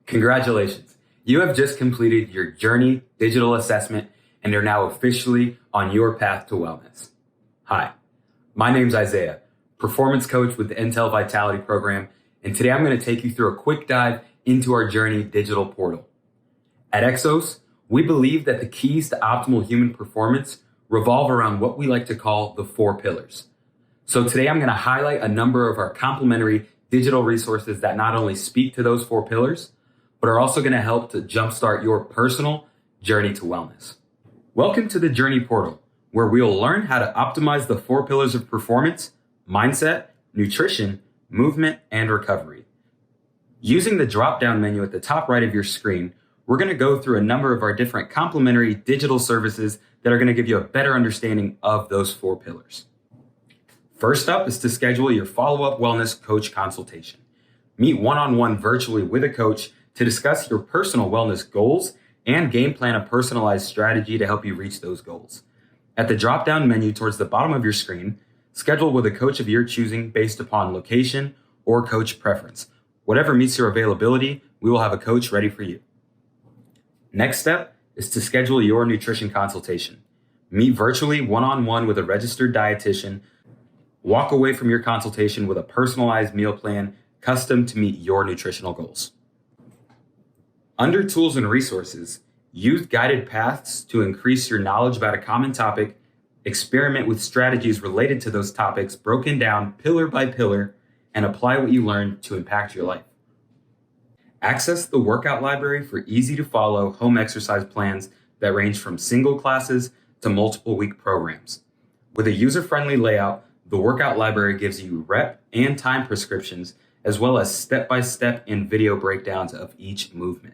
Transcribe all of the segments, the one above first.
Congratulations. You have just completed your Journey digital assessment and are now officially on your path to wellness. Hi, my name's Isaiah, performance coach with the Intel Vitality Program, and today I'm going to take you through a quick dive into our Journey digital portal. At Exos, we believe that the keys to optimal human performance revolve around what we like to call the 4 pillars. So today I'm going to highlight a number of our complementary digital resources that not only speak to those 4 pillars, but are also going to help to jumpstart your personal journey to wellness. Welcome to the Journey portal, where we'll learn how to optimize the 4 pillars of performance, mindset, nutrition, movement, and recovery. Using the drop-down menu at the top right of your screen, we're going to go through a number of our different complementary digital services that are going to give you a better understanding of those 4 pillars. First up is to schedule your follow-up wellness coach consultation. Meet one-on-one virtually with a coach to discuss your personal wellness goals and game plan a personalized strategy to help you reach those goals. At the drop-down menu towards the bottom of your screen, schedule with a coach of your choosing based upon location or coach preference. Whatever meets your availability, we will have a coach ready for you. Next step is to schedule your nutrition consultation. Meet virtually one-on-one with a registered dietitian. Walk away from your consultation with a personalized meal plan custom to meet your nutritional goals. Under Tools and Resources, use guided paths to increase your knowledge about a common topic, experiment with strategies related to those topics broken down pillar by pillar, and apply what you learn to impact your life. Access the workout library for easy-to-follow home exercise plans that range from single classes to multiple week programs. With a user-friendly layout, the workout library gives you rep and time prescriptions, as well as step-by-step and video breakdowns of each movement.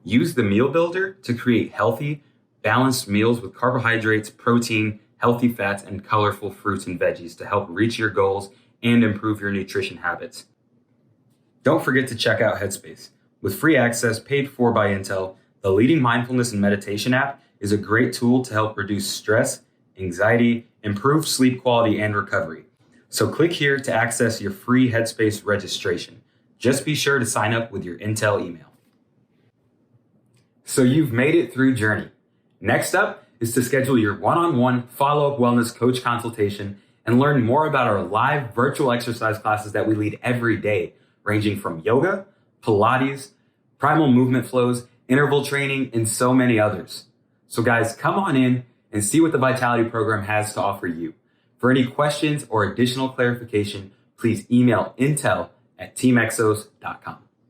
Use the Meal Builder to create healthy, balanced meals with carbohydrates, protein, healthy fats, and colorful fruits and veggies to help reach your goals and improve your nutrition habits. Don't forget to check out Headspace. With free access paid for by Intel, the leading mindfulness and meditation app is a great tool to help reduce stress, anxiety, improve sleep quality, and recovery. So click here to access your free Headspace registration. Just be sure to sign up with your Intel email. So you've made it through Journey. Next up is to schedule your one-on-one follow-up wellness coach consultation and learn more about our live virtual exercise classes that we lead every day, ranging from yoga, Pilates, primal movement flows, interval training, and so many others. So guys, come on in and see what the Vitality Program has to offer you. For any questions or additional clarification, please email intel@teamexos.com.